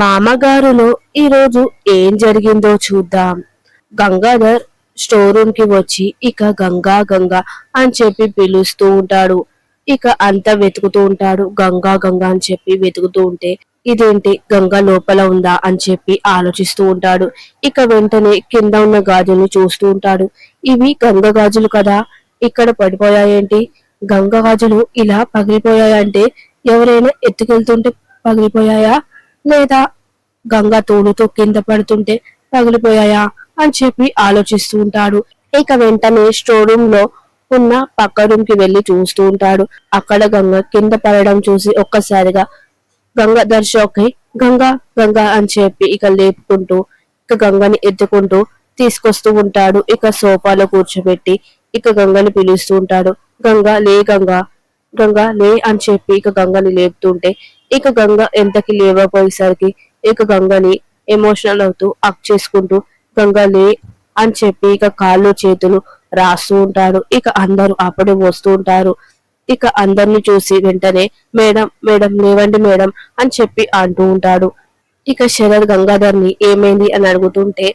మామగారులో ఈరోజు ఏం జరిగిందో చూద్దాం. గంగాధర్ స్టోర్ రూమ్ కి వచ్చి ఇక గంగా గంగా అని చెప్పి పిలుస్తూ ఉంటాడు. ఇక అంతా వెతుకుతూ ఉంటాడు. గంగా గంగా అని చెప్పి వెతుకుతూ ఉంటే ఇదేంటి గంగా లోపల ఉందా అని చెప్పి ఆలోచిస్తూ ఉంటాడు. ఇక వెంటనే కింద ఉన్న గాజుల్ని చూస్తూ ఉంటాడు. ఇవి గంగ గాజులు కదా, ఇక్కడ పడిపోయాయేంటి? గంగ గాజులు ఇలా పగిలిపోయాయంటే ఎవరైనా ఎత్తుకెళ్తుంటే పగిలిపోయాయా, లేదా గంగ తోడుతో కింద పడుతుంటే పగిలిపోయాయా అని చెప్పి ఆలోచిస్తూ ఉంటాడు. ఇక వెంటనే స్టోర్ రూమ్ లో ఉన్న పక్క రూమ్ కి వెళ్లి చూస్తూ ఉంటాడు. అక్కడ గంగ కింద పడడం చూసి ఒక్కసారిగా గంగాధర్ షాక్ అయి గంగా గంగా అని చెప్పి ఇక లేపుకుంటూ ఇక గంగని ఎత్తుకుంటూ తీసుకొస్తూ ఉంటాడు. ఇక సోఫాలో కూర్చోబెట్టి ఇక గంగని పిలుస్తూ ఉంటాడు. గంగా లే, గంగా గంగా లే అని చెప్పి ఇక గంగని లేపుతుంటే ఇక గంగ ఎంతకి లేవపోయేసరికి ఇక గంగని ఎమోషనల్ అవుతూ అక్ చేసుకుంటూ గంగా లే అని చెప్పి ఇక కాళ్ళు చేతులు రాస్తూ ఉంటాడు. ఇక అందరూ అప్పుడే వస్తూ ఉంటారు. ఇక అందరిని చూసి వెంటనే మేడం మేడం లేవండి మేడం అని చెప్పి అంటూ ఉంటాడు. ఇక శరత్ గంగాధర్ని ఏమైంది అని అడుగుతుంటే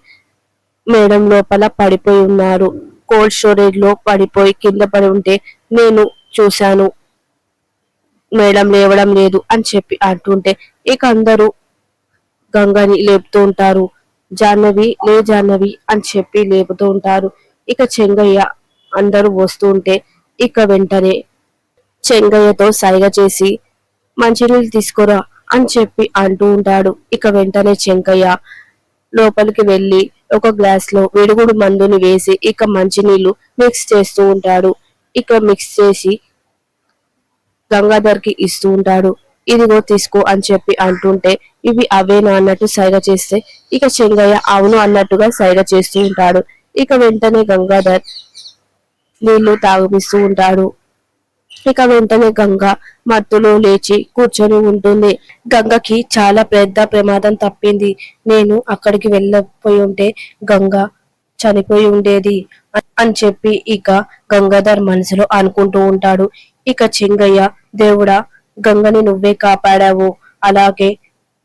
మేడం లోపల పడిపోయి ఉన్నారు, కోల్డ్ స్టోరేజ్ లో పడిపోయి కింద పడి ఉంటే నేను చూశాను, మేడం లేవడం లేదు అని చెప్పి అంటుంటే ఇక అందరూ గంగని లేపుతూ ఉంటారు. జాహ్నవి లే జాహ్నవి అని చెప్పి లేపుతూ ఉంటారు. ఇక చెంగయ్య అందరూ వస్తూ ఉంటే ఇక వెంటనే చెంగయ్యతో సైగ చేసి మంచినీళ్ళు తీసుకురా అని చెప్పి అంటూ ఉంటాడు. ఇక వెంటనే చెంగయ్య లోపలికి వెళ్ళి ఒక గ్లాస్ లో విరుగుడు మందుని వేసి ఇక మంచినీళ్లు మిక్స్ చేస్తూ ఉంటాడు. ఇక మిక్స్ చేసి గంగాధర్ కి ఇస్తూ ఉంటాడు. ఇదిగో తీసుకో అని చెప్పి అంటుంటే ఇవి అవేనా అన్నట్టు సైగ చేస్తే ఇక చెంగయ్య అవును అన్నట్టుగా సైగ చేస్తూ ఉంటాడు. ఇక వెంటనే గంగాధర్ నీళ్లు తాగిపిస్తూ ఉంటాడు. ఇక వెంటనే గంగ మత్తులో లేచి కూర్చొని ఉంటుంది. గంగకి చాలా పెద్ద ప్రమాదం తప్పింది. నేను అక్కడికి వెళ్ళపోయి ఉంటే గంగ చనిపోయి ఉండేది అని చెప్పి ఇక గంగాధర్ మనసులో అనుకుంటూ ఉంటాడు. ఇక చెంగయ్య దేవుడా గంగని నువ్వే కాపాడావు, అలాగే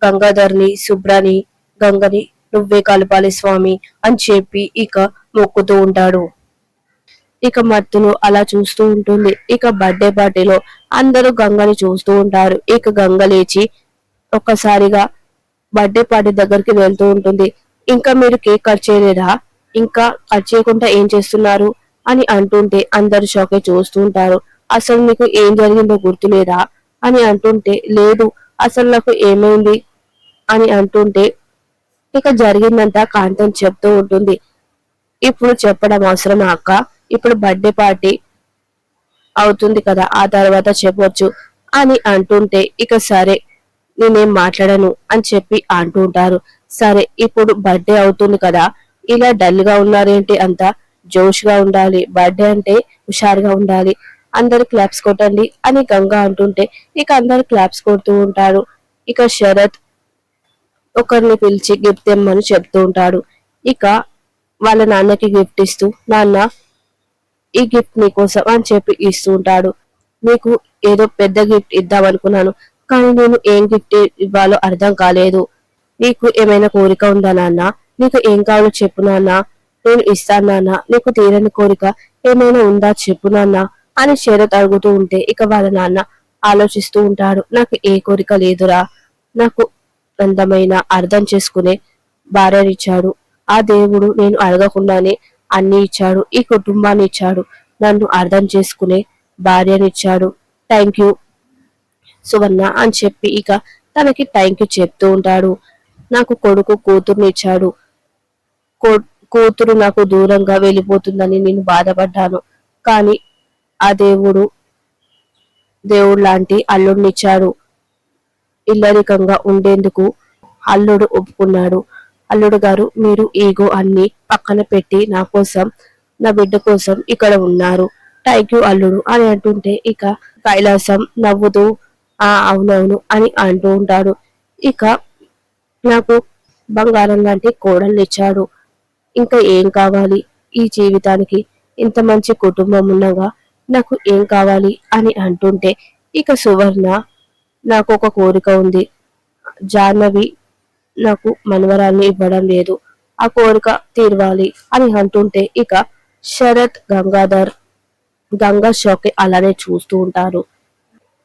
గంగాధర్ని శుభ్రని గంగని నువ్వే కలపాలి స్వామి అని చెప్పి ఇక మొక్కుతూ ఉంటాడు. ఇక మత్తులో అలా చూస్తూ ఉంటుంది. ఇక బర్త్డే పార్టీలో అందరూ గంగని చూస్తూ ఉంటారు. ఇక గంగ లేచి ఒక్కసారిగా బర్త్డే పార్టీ దగ్గరికి వెళ్తూ ఉంటుంది. ఇంకా మీరు కేక్ కట్ చేయలేదా, ఇంకా కట్ చేయకుండా ఏం చేస్తున్నారు అని అంటుంటే అందరు షాకే చూస్తూ ఉంటారు. అసలు నీకు ఏం జరిగిందో గుర్తులేదా అని అంటుంటే లేదు అసలు నాకు ఏమైంది అని అంటుంటే ఇక జరిగిందంతా కాంతం చెప్తూ ఉంటుంది. ఇప్పుడు చెప్పడం అవసరమా అక్క, ఇప్పుడు బర్త్డే పార్టీ అవుతుంది కదా ఆ తర్వాత చెప్పొచ్చు అని అంటుంటే ఇక సరే నేనేం మాట్లాడను అని చెప్పి అంటూ ఉంటారు. సరే ఇప్పుడు బర్త్డే అవుతుంది కదా, ఇలా డల్ గా ఉన్నారేంటి, అంతా జోష్ గా ఉండాలి, బర్త్డే అంటే హుషారుగా ఉండాలి, అందరు క్లాప్స్ కొట్టండి అని గంగా అంటుంటే ఇక అందరు క్లాప్స్ కొడుతూ ఉంటారు. ఇక శరత్ ఒకరిని పిలిచి గిఫ్ట్ తెమ్మని చెప్తూ ఉంటాడు. ఇక వాళ్ళ నాన్నకి గిఫ్ట్ ఇస్తూ నాన్న ఈ గిఫ్ట్ నీకోసం అని చెప్పి ఇస్తూ ఉంటాడు. నీకు ఏదో పెద్ద గిఫ్ట్ ఇద్దాం అనుకున్నాను, కానీ నేను ఏం గిఫ్ట్ ఇవ్వాలో అర్థం కాలేదు. నీకు ఏమైనా కోరిక ఉందా నాన్న, నీకు ఏం కావాలో చెప్పు నాన్న, నేను ఇస్తాను నాన్న, నీకు తీరని కోరిక ఏమైనా ఉందా చెప్పు నాన్న అని శరత్ అడుగుతూ ఉంటే ఇక వాళ్ళ నాన్న ఆలోచిస్తూ ఉంటాడు. నాకు ఏ కోరిక లేదురా, నాకు అందమైన అర్థం చేసుకునే భార్యనిచ్చాడు ఆ దేవుడు, నేను అడగకుండానే అన్ని ఇచ్చాడు, ఈ కుటుంబాన్ని ఇచ్చాడు, నన్ను అర్థం చేసుకునే భార్యనిచ్చాడు, థ్యాంక్ యూ సువర్ణ అని చెప్పి ఇక తనకి థ్యాంక్ యూ చెప్తూ ఉంటాడు. నాకు కొడుకు కూతుర్ని ఇచ్చాడు, కూతురు నాకు దూరంగా వెళ్ళిపోతుందని నేను బాధపడ్డాను, కానీ ఆ దేవుడు లాంటి అల్లుడినిచ్చాడు, ఇల్లరికంగా ఉండేందుకు అల్లుడు ఒప్పుకున్నాడు. అల్లుడు గారు మీరు ఈగో అన్ని పక్కన పెట్టి నా కోసం నా బిడ్డ కోసం ఇక్కడ ఉన్నారు, థ్యాంక్ యూ అల్లుడు అని అంటుంటే ఇక కైలాసం నవ్వుతూ ఆ అవునవును అని అంటూ ఉంటాడు. ఇక నాకు బంగారం లాంటి కోడల్ని ఇచ్చాడు, ఇంకా ఏం కావాలి ఈ జీవితానికి, ఇంత మంచి కుటుంబం ఉండగా నాకు ఏం కావాలి అని అంటుంటే ఇక సువర్ణ నాకు ఒక కోరిక ఉంది, జాహ్నవి నాకు మనవరాల్ని ఇవ్వడం లేదు, ఆ కోరిక తీరవాలి అని అంటుంటే ఇక శరత్ గంగాధర్ గంగా షాక్ అలానే చూస్తూ ఉంటారు.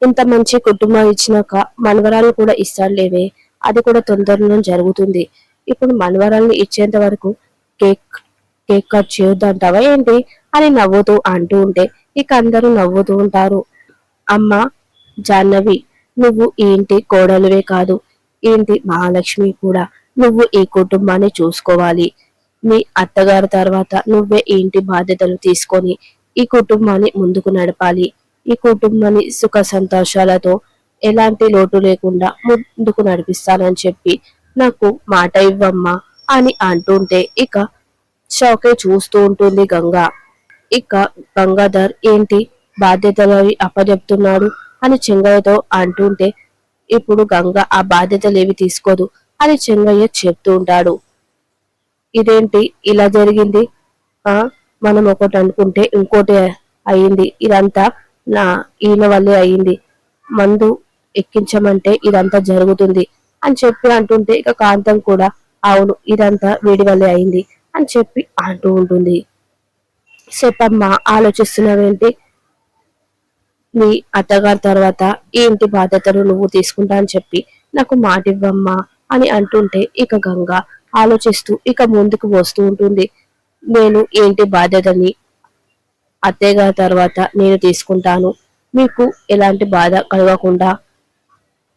ఇంత మంచి కుటుంబం ఇచ్చినాక మనవరాలు కూడా ఇస్తాడులేవే, అది కూడా తొందరలో జరుగుతుంది. ఇప్పుడు మనవరాల్ని ఇచ్చేంత వరకు కేక్ కేక్ కట్ చేయొద్దంటావా ఏంటి అని నవ్వుతూ అంటూ ఉంటే ఇక అందరూ నవ్వుతూ ఉంటారు. అమ్మ జాహ్నవి, నువ్వు ఈ ఇంటి కోడలివే కాదు, ఈ ఇంటి మహాలక్ష్మి కూడా. నువ్వు ఈ కుటుంబాన్ని చూసుకోవాలి. మీ అత్తగారి తర్వాత నువ్వే ఈ ఇంటి బాధ్యతలు తీసుకొని ఈ కుటుంబాన్ని ముందుకు నడపాలి. ఈ కుటుంబాన్ని సుఖ సంతోషాలతో ఎలాంటి లోటు లేకుండా ముందుకు నడిపిస్తానని చెప్పి నాకు మాట ఇవ్వమ్మా అని అంటుంటే ఇక షాకే చూస్తూ ఉంటుంది గంగా. ఇక గంగాధర్ ఏంటి బాధ్యతలు అవి అప్పచెప్తున్నాడు అని చెంగయ్యతో అంటుంటే ఇప్పుడు గంగ ఆ బాధ్యతలు ఏవి తీసుకోదు అని చెంగయ్య చెప్తూ ఉంటాడు. ఇదేంటి ఇలా జరిగింది, ఆ మనం ఒకటి అనుకుంటే ఇంకోటి అయ్యింది, ఇదంతా నా ఈయన వల్లే అయ్యింది, మందు ఎక్కించమంటే ఇదంతా జరుగుతుంది అని చెప్పి అంటుంటే ఇక కాంతం కూడా అవును ఇదంతా వీడి వల్లే అయింది అని చెప్పి అంటూ ఉంటుంది. చెప్పమ్మా ఆలోచిస్తున్నావేంటి, నీ అత్తగారి తర్వాత ఈ ఇంటి బాధ్యతలు నువ్వు తీసుకుంటా అని చెప్పి నాకు మాట ఇవ్వమ్మా అని అంటుంటే ఇక గంగ ఆలోచిస్తూ ఇక ముందుకు వస్తూ ఉంటుంది. నేను ఏంటి బాధ్యతని అత్తయ్య గారి తర్వాత నేను తీసుకుంటాను, మీకు ఎలాంటి బాధ కలగకుండా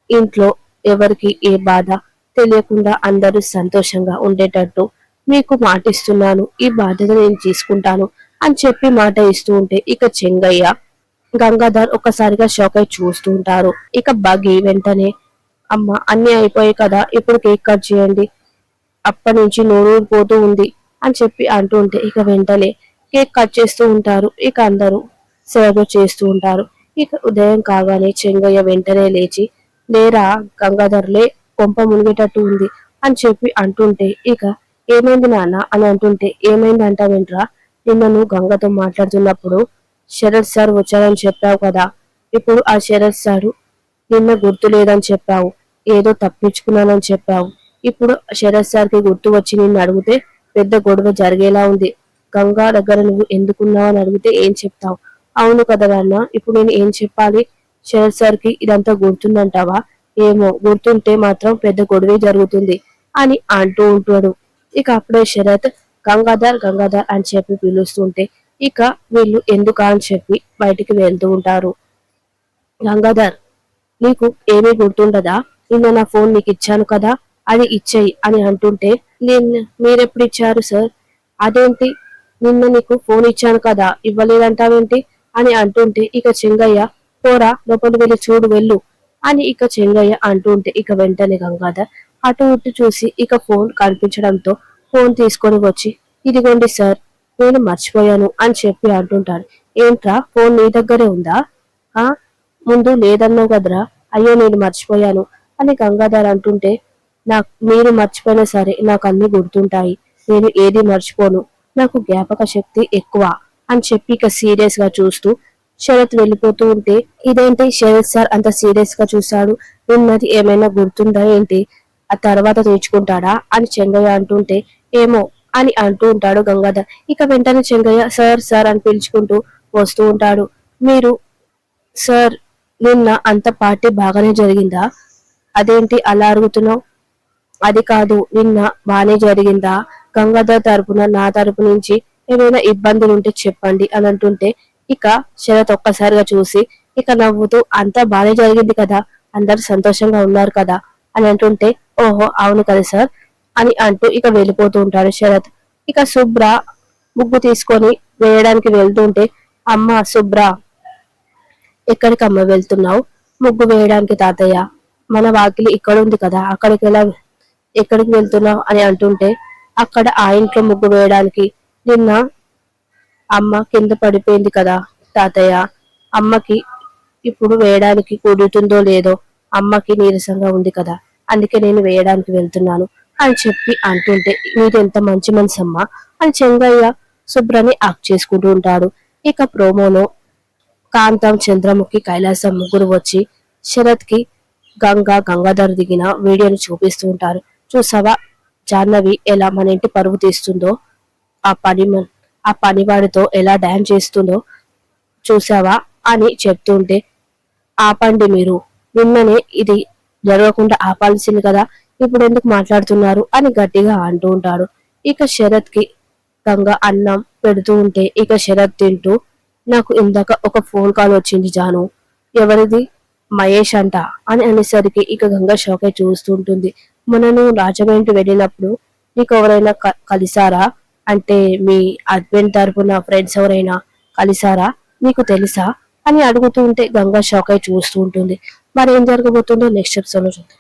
ఇంట్లో ఎవరికి ఏ బాధ తెలియకుండా అందరూ సంతోషంగా ఉండేటట్టు మీకు మాటిస్తున్నాను, ఈ బాధ్యత నేను తీసుకుంటాను అని చెప్పి మాట ఇస్తూ ఉంటే ఇక చెంగయ్య గంగాధర్ ఒక్కసారిగా షాక్ అయి చూస్తూ ఉంటారు. ఇక బగి వెంటనే అమ్మ అన్ని అయిపోయాయి కదా, ఇప్పుడు కేక్ కట్ చేయండి, అప్పటి నుంచి నోరు పోతూ ఉంది అని చెప్పి అంటూ ఉంటే ఇక వెంటనే కేక్ కట్ చేస్తూ ఉంటారు. ఇక అందరూ సేవ చేస్తూ ఉంటారు. ఇక ఉదయం కాగానే చెంగయ్య వెంటనే లేచి లేరా గంగాధర్లే, కొంప మునిగేటట్టు ఉంది అని చెప్పి అంటుంటే ఇక ఏమైంది నాన్న అని అంటుంటే ఏమైంది అంటావేంట్రా, నిన్న నువ్వు గంగతో మాట్లాడుతున్నప్పుడు శరత్ సార్ వచ్చారని చెప్పావు కదా, ఇప్పుడు ఆ శరత్ సారు నిన్న గుర్తు లేదని చెప్పావు, ఏదో తప్పించుకున్నానని చెప్పావు, ఇప్పుడు శరత్ సార్కి గుర్తు వచ్చి నిన్ను అడిగితే పెద్ద గొడవ జరిగేలా ఉంది, గంగా దగ్గర నువ్వు ఎందుకున్నావు అని అడిగితే ఏం చెప్తావు? అవును కదా నాన్న, ఇప్పుడు నేను ఏం చెప్పాలి? శరత్ సార్కి ఇదంతా గుర్తుందంటావా? ఏమో, గుర్తుంటే మాత్రం పెద్ద గొడవే జరుగుతుంది అని అంటూ ఉంటాడు. ఇక అప్పుడే శరత్ గంగాధర్ గంగాధర్ అని చెప్పి పిలుస్తుంటే ఇక వీళ్ళు ఎందుకా అని చెప్పి బయటికి వెళ్తూ ఉంటారు. గంగాధర్, నీకు ఏమీ గుర్తుండదా, నిన్న నా ఫోన్ నీకు ఇచ్చాను కదా, అది ఇచ్చేయి అని అంటుంటే నేను మీరెప్పుడు ఇచ్చారు సార్, అదేంటి నిన్న నీకు ఫోన్ ఇచ్చాను కదా ఇవ్వలేదంటావేంటి అని అంటుంటే ఇక చెంగయ్య పోరా లోపలికి వెళ్ళి చూడు వెళ్ళు అని ఇక చెంగయ్య అంటుంటే ఇక వెంటనే గంగాధర్ అటు ఇటు చూసి ఇక ఫోన్ కనిపించడంతో ఫోన్ తీసుకొని వచ్చి ఇదిగోండి సార్, నేను మర్చిపోయాను అని చెప్పి అంటుంటాడు. ఏంట్రా ఫోన్ నీ దగ్గరే ఉందా, ఆ ముందు లేదన్నావు కదరా, అయ్యో నేను మర్చిపోయాను అని గంగాధర్ అంటుంటే నాకు మీరు మర్చిపోయినా సరే నాకు అన్ని గుర్తుంటాయి, నేను ఏది మర్చిపోను, నాకు జ్ఞాపక శక్తి ఎక్కువ అని చెప్పి ఇక సీరియస్ గా చూస్తూ శరత్ వెళ్ళిపోతూ ఉంటే ఇదేంటి శరత్ సార్ అంత సీరియస్ గా చూశాడు, నిన్నది ఏమైనా గుర్తుందా ఏంటి, ఆ తర్వాత తెచ్చుకుంటాడా అని చెంగయ్య అంటుంటే ఏమో అని అంటూ ఉంటాడు గంగాధర్. ఇక వెంటనే చెంగయ్య సార్ సార్ అని పిలుచుకుంటూ వస్తూ ఉంటాడు. మీరు సార్, నిన్న అంత పార్టీ బాగానే జరిగిందా, అదేంటి అలా అడుగుతున్నావు? అది కాదు, నిన్న బానే జరిగిందా, గంగాధర్ తరపున నా తరపు నుంచి ఏమైనా ఇబ్బందులు ఉంటే చెప్పండి అని అంటుంటే ఇక శరత్ ఒక్కసారిగా చూసి ఇక నవ్వుతూ అంతా బానే జరిగింది కదా, అందరు సంతోషంగా ఉన్నారు కదా అని అంటుంటే ఓహో అవును కదా సార్ అని అంటూ ఇక వెళ్ళిపోతూ ఉంటాడు శరత్. ఇక శుభ్ర ముగ్గు తీసుకొని వేయడానికి వెళ్తుంటే అమ్మ శుభ్ర, ఎక్కడికి అమ్మ వెళ్తున్నావు? ముగ్గు వేయడానికి తాతయ్య, మన వాకిలి ఇక్కడ ఉంది కదా అక్కడికి ఎలా, ఎక్కడికి వెళ్తున్నావు అని అంటుంటే అక్కడ ఆ ఇంట్లో ముగ్గు వేయడానికి, నిన్న అమ్మ కింద పడిపోయింది కదా తాతయ్య, అమ్మకి ఇప్పుడు వేయడానికి కుదురుతుందో లేదో, అమ్మకి నీరసంగా ఉంది కదా అందుకే నేను వేయడానికి వెళ్తున్నాను అని చెప్పి అంటుంటే మీరు ఎంత మంచి మనసు అమ్మా అని చెంగయ్య శుభ్రని యాక్ట్ చేసుకుంటూ ఉంటాడు. ఇక ప్రోమోలో కాంతం చంద్రముఖి కైలాసం ముగ్గురు వచ్చి శరత్ కి గంగాధర్ దిగిన వీడియోని చూపిస్తూ ఉంటారు. చూసావా జాహ్నవి ఎలా మన ఇంటి పరువు తీస్తుందో, ఆ ఆ పనివాడితో ఎలా డాన్స్ చేస్తుందో చూసావా అని చెప్తుంటే, ఆపండి మీరు, నిన్ననే ఇది జరగకుండా ఆపాల్సింది కదా, ఇప్పుడు ఎందుకు మాట్లాడుతున్నారు అని గట్టిగా అంటూ ఉంటాడు. ఇక శరత్ కి గంగ అన్నం పెడుతూ ఉంటే ఇక శరత్ తింటూ, నాకు ఇందాక ఒక ఫోన్ కాల్ వచ్చింది జాను, ఎవరిది, మహేష్ అంట అని అనేసరికి ఇక గంగ షాక్ అయి చూస్తూ ఉంటుంది. మొన్న నువ్వు రాజమండ్రి వెళ్ళినప్పుడు నీకు ఎవరైనా కలిసారా, అంటే మీ హస్బెండ్ తరపున ఫ్రెండ్స్ ఎవరైనా కలిసారా, నీకు తెలుసా అని అడుగుతూ ఉంటే గంగా షాక్ అయి చూస్తూ ఉంటుంది. మరి ఏం జరగబోతుందో నెక్స్ట్ ఎపిసోడ్ లో చూద్దాం.